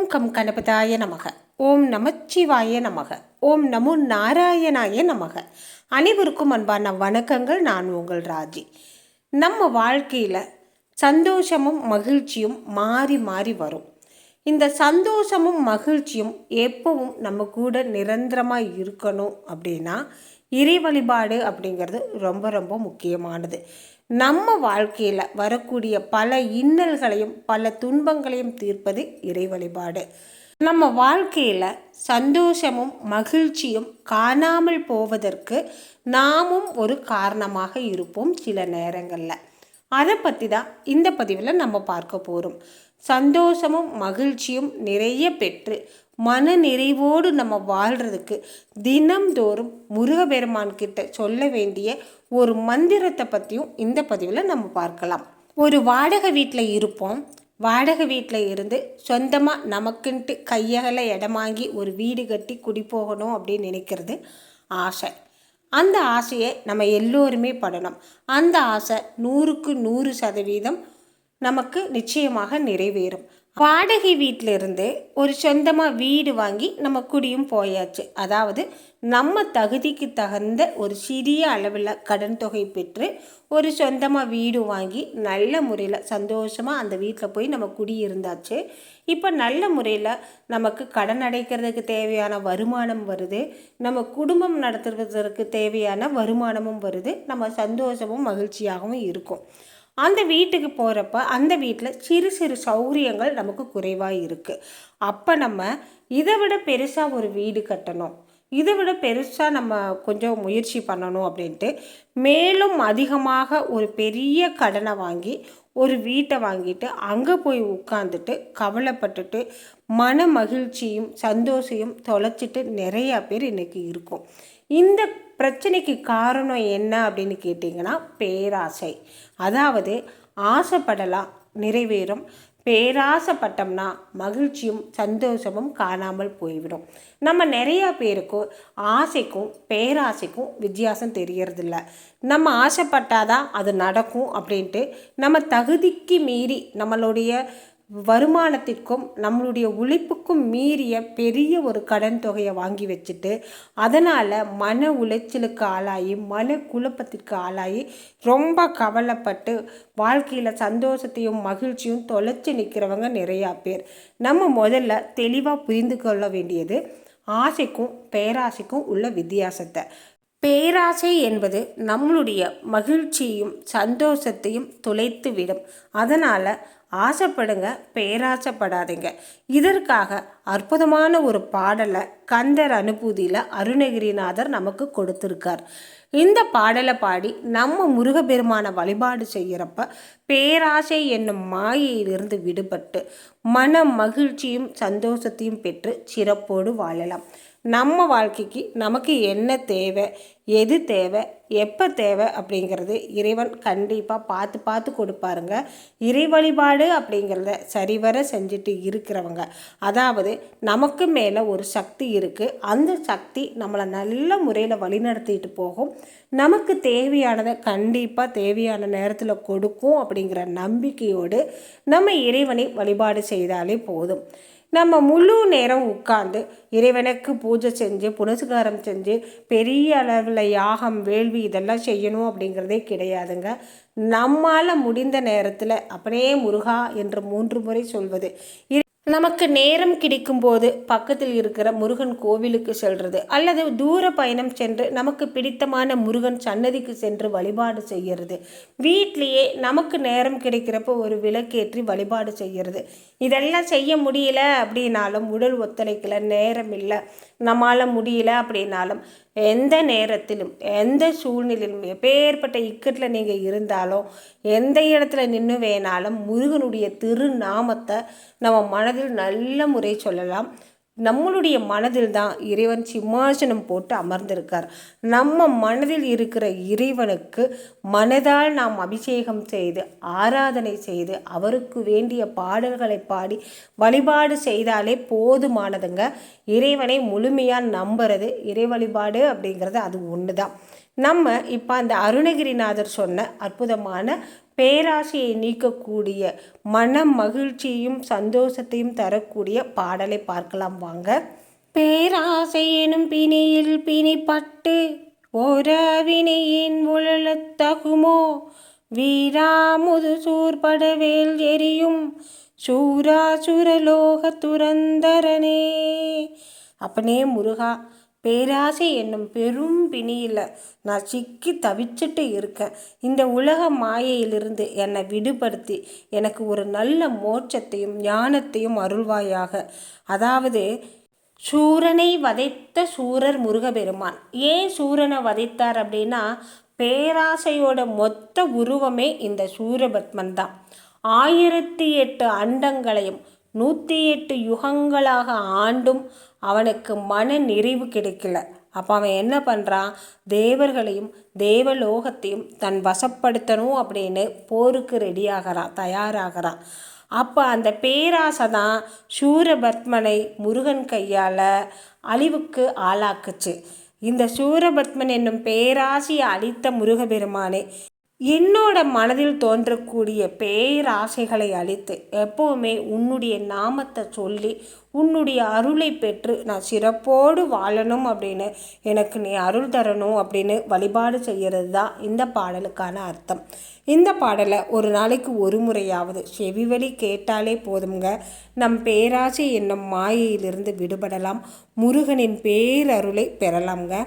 Come கணபதாய நமக. ஓம் நமச்சிவாய நமக. ஓம் நமோ நாராயணாய நமக. அனைவருக்கும் அன்பான வணக்கங்கள். நான் உங்கள் ராஜி. நம்ம வாழ்க்கையில் சந்தோஷமும் மகிழ்ச்சியும் மாறி மாறி வரும். இந்த சந்தோஷமும் மகிழ்ச்சியும் எப்பவும் நம்ம கூட நிரந்தரமாக இருக்கணும் அப்படின்னா இறை வழிபாடு அப்படிங்கிறது ரொம்ப ரொம்ப முக்கியமானது. நம்ம வாழ்க்கையில் வரக்கூடிய பல இன்னல்களையும் பல துன்பங்களையும் தீர்ப்பது இறை வழிபாடு. நம்ம வாழ்க்கையில் சந்தோஷமும் மகிழ்ச்சியும் காணாமல் போவதற்கு நாமும் ஒரு காரணமாக இருப்போம் சில நேரங்களில். அதை பற்றி தான் இந்த பதிவில் நம்ம பார்க்க போகிறோம். சந்தோஷமும் மகிழ்ச்சியும் நிறைய பெற்று மன நிறைவோடு நம்ம வாழ்கிறதுக்கு தினம்தோறும் முருகப்பெருமான் கிட்ட சொல்ல வேண்டிய ஒரு மந்திரத்தை பற்றியும் இந்த பதிவில் நம்ம பார்க்கலாம். ஒரு வாடகை வீட்டில் இருப்போம். வாடகை வீட்டில் இருந்து சொந்தமாக நமக்குன்ட்டு கையகல இடமாங்கி ஒரு வீடு கட்டி குடி போகணும் அப்படின்னு நினைக்கிறது ஆசை. அந்த ஆசையை நம்ம எல்லோருமே படணும். அந்த ஆசை 100க்கு 100% நமக்கு நிச்சயமாக நிறைவேறும். வாடகை வீட்டில் இருந்து ஒரு சொந்தமாக வீடு வாங்கி நம்ம குடியும் போயாச்சு. அதாவது நம்ம தகுதிக்கு தகுந்த ஒரு சிறிய அளவில் கடன் தொகை பெற்று ஒரு சொந்தமாக வீடு வாங்கி நல்ல முறையில் சந்தோஷமாக அந்த வீட்டில் போய் நம்ம குடியிருந்தாச்சு. இப்போ நல்ல முறையில் நமக்கு கடன் அடைக்கிறதுக்கு தேவையான வருமானம் வருது, நம்ம குடும்பம் நடத்துவதற்கு தேவையான வருமானமும் வருது, நம்ம சந்தோஷமும் மகிழ்ச்சியாகவும் இருக்கும். அந்த வீட்டுக்கு போகிறப்ப அந்த வீட்டில் சிறு சிறு சௌகரியங்கள் நமக்கு குறைவாக இருக்குது. அப்போ நம்ம இதை விட பெருசாக ஒரு வீடு கட்டணும், இதை விட பெருசாக நம்ம கொஞ்சம் முயற்சி பண்ணணும் அப்படின்ட்டு மேலும் அதிகமாக ஒரு பெரிய கடனை வாங்கி ஒரு வீட்டை வாங்கிட்டு அங்கே போய் உட்காந்துட்டு கவலைப்பட்டுட்டு மன மகிழ்ச்சியும் சந்தோஷையும் தொலைச்சிட்டு நிறையா பேர் இன்றைக்கி இருக்கும். இந்த பிரச்சனைக்கு காரணம் என்ன அப்படின்னு கேட்டிங்கன்னா பேராசை. அதாவது ஆசைப்படலாம், நிறைவேறும். பேராசைப்பட்டோம்னா மகிழ்ச்சியும் சந்தோஷமும் காணாமல் போய்விடும். நம்ம நிறையா பேருக்கும் ஆசைக்கும் பேராசைக்கும் வித்தியாசம் தெரியறதில்ல. நம்ம ஆசைப்பட்டாதான் அது நடக்கும் அப்படின்ட்டு நம்ம தகுதிக்கு மீறி நம்மளுடைய வருமானத்திற்கும் நம்மளுடைய உழைப்புக்கும் மீறிய பெரிய ஒரு கடன் தொகையை வாங்கி வச்சுட்டு அதனால் மன உளைச்சலுக்கு ஆளாகி மன குழப்பத்திற்கு ஆளாகி ரொம்ப கவலைப்பட்டு வாழ்க்கையில் சந்தோஷத்தையும் மகிழ்ச்சியும் தொலைச்சி நிற்கிறவங்க நிறையா பேர். நம்ம முதல்ல தெளிவாக புரிந்து கொள்ள வேண்டியது ஆசைக்கும் பேராசைக்கும் உள்ள வித்தியாசத்தை. பேராசை என்பது நம்மளுடைய மகிழ்ச்சியையும் சந்தோஷத்தையும் தொலைத்து விடும். அதனால் ஆசைப்படுங்க, பேராசைப்படாதீங்க. இதற்காக அற்புதமான ஒரு பாடலை கந்தர் அனுபூதியில் அருணகிரிநாதர் நமக்கு கொடுத்துருக்கார். இந்த பாடலை பாடி நம்ம முருகப்பெருமான வழிபாடு செய்கிறப்ப பேராசை என்னும் மாயையிலிருந்து விடுபட்டு மன மகிழ்ச்சியும் சந்தோஷத்தையும் பெற்று சிறப்போடு வாழலாம். நம்ம வாழ்க்கைக்கு நமக்கு என்ன தேவை, எது தேவை, எப்போ தேவை அப்படிங்கிறது இறைவன் கண்டிப்பாக பார்த்து பார்த்து கொடுப்பாருங்க. இறை வழிபாடு அப்படிங்கிறத சரிவர செஞ்சுட்டு இருக்கிறவங்க, அதாவது நமக்கு மேலே ஒரு சக்தி இருக்குது, அந்த சக்தி நம்மளை நல்ல முறையில் வழிநடத்திட்டு போகும். நமக்கு தேவையானதை கண்டிப்பாக தேவையான நேரத்தில் கொடுக்கும் அப்படிங்கிற நம்பிக்கையோடு நம்ம இறைவனை வழிபாடு செய்தாலே போதும். நம்ம முழு நேரம் உட்கார்ந்து இறைவனுக்கு பூஜை செஞ்சு புனஸ்காரம் செஞ்சு பெரிய அளவில் யாகம் வேள்வி இதெல்லாம் செய்யணும் அப்படிங்கிறதே கிடையாதுங்க. நம்மால் முடிந்த நேரத்தில் அப்படியே முருகா என்று 3 முறை சொல்வது, நமக்கு நேரம் கிடைக்கும்போது பக்கத்தில் இருக்கிற முருகன் கோவிலுக்கு செல்வது அல்லது தூர பயணம் சென்று நமக்கு பிடித்தமான முருகன் சன்னதிக்கு சென்று வழிபாடு செய்கிறது, வீட்லேயே நமக்கு நேரம் கிடைக்கிறப்போ ஒரு விளக்கேற்றி வழிபாடு செய்கிறது. இதெல்லாம் செய்ய முடியல அப்படின்னாலும், உடல் ஒத்துழைக்கல, நேரம் இல்லை, நம்மளால் முடியல அப்படின்னாலும், எந்த நேரத்திலும் எந்த சூழ்நிலையிலும் எப்பேற்பட்ட இக்கட்டில் நீங்கள் இருந்தாலும் எந்த இடத்துல நின்று வேணாலும் முருகனுடைய திருநாமத்தை நம்ம மனதில் நல்ல முறை சொல்லலாம். நம்மளுடைய மனதில் தான் இறைவன் சிம்மாசனம் போட்டு அமர்ந்திருக்கார். நம்ம மனதில் இருக்கிற இறைவனுக்கு மனதால் நாம் அபிஷேகம் செய்து ஆராதனை செய்து அவருக்கு வேண்டிய பாடல்களை பாடி வழிபாடு செய்தாலே போதுமானதுங்க. இறைவனை முழுமையாக நம்புறது இறை வழிபாடு அப்படிங்கிறது அது ஒன்று தான். நம்ம இப்போ அந்த அருணகிரிநாதர் சொன்ன அற்புதமான பேராசையை நீக்கக்கூடிய மன மகிழ்ச்சியையும் சந்தோஷத்தையும் தரக்கூடிய பாடலை பார்க்கலாம் வாங்க. பேராசை எனும் பிணியில் பிணிப்பட்டு ஓரவினையின் உழலத்தகுமோ, வீராமுது சூர்படவேல் எரியும் சூராசுரலோக துரந்தரனே. அப்பனே முருகா, பேராசை என்னும் பெரும் பிணியில் நான் சிக்கி தவிச்சிட்டு இருக்கேன். இந்த உலக மாயையிலிருந்து என்னை விடுபடுத்தி எனக்கு ஒரு நல்ல மோட்சத்தையும் ஞானத்தையும் அருள்வாயாக. அதாவது சூரனை வதைத்த சூரர் முருகபெருமான். ஏன் சூரனை வதைத்தார் அப்படின்னா, பேராசையோட மொத்த உருவமே இந்த சூரபத்மன் தான். 1008 அண்டங்களையும் 108 யுகங்களாக ஆண்டும் அவனுக்கு மன நிறைவு கிடைக்கல. அப்போ அவன் என்ன பண்ணுறான், தேவர்களையும் தேவலோகத்தையும் தன் வசப்படுத்தணும் அப்படின்னு போருக்கு ரெடியாகிறான், தயாராகிறான். அப்போ அந்த பேராசை தான் சூரபத்மனை முருகன் கையால் அழிவுக்கு ஆளாக்குச்சு. இந்த சூரபத்மன் என்னும் பேராசையை அழித்த முருகபெருமானே, என்னோட மனதில் தோன்றக்கூடிய பேராசைகளை அழித்து எப்போவுமே உன்னுடைய நாமத்தை சொல்லி உன்னுடைய அருளை பெற்று நான் சிறப்போடு வாழணும் அப்படின்னு எனக்கு நீ அருள் தரணும் அப்படின்னு வழிபாடு செய்கிறது தான் இந்த பாடலுக்கான அர்த்தம். இந்த பாடலை ஒரு நாளைக்கு ஒரு முறையாவது செவிவழி கேட்டாலே போதுங்க. நம் பேராசை என்னும் மாயையிலிருந்து விடுபடலாம், முருகனின் பேரருளை பெறலாம்ங்க.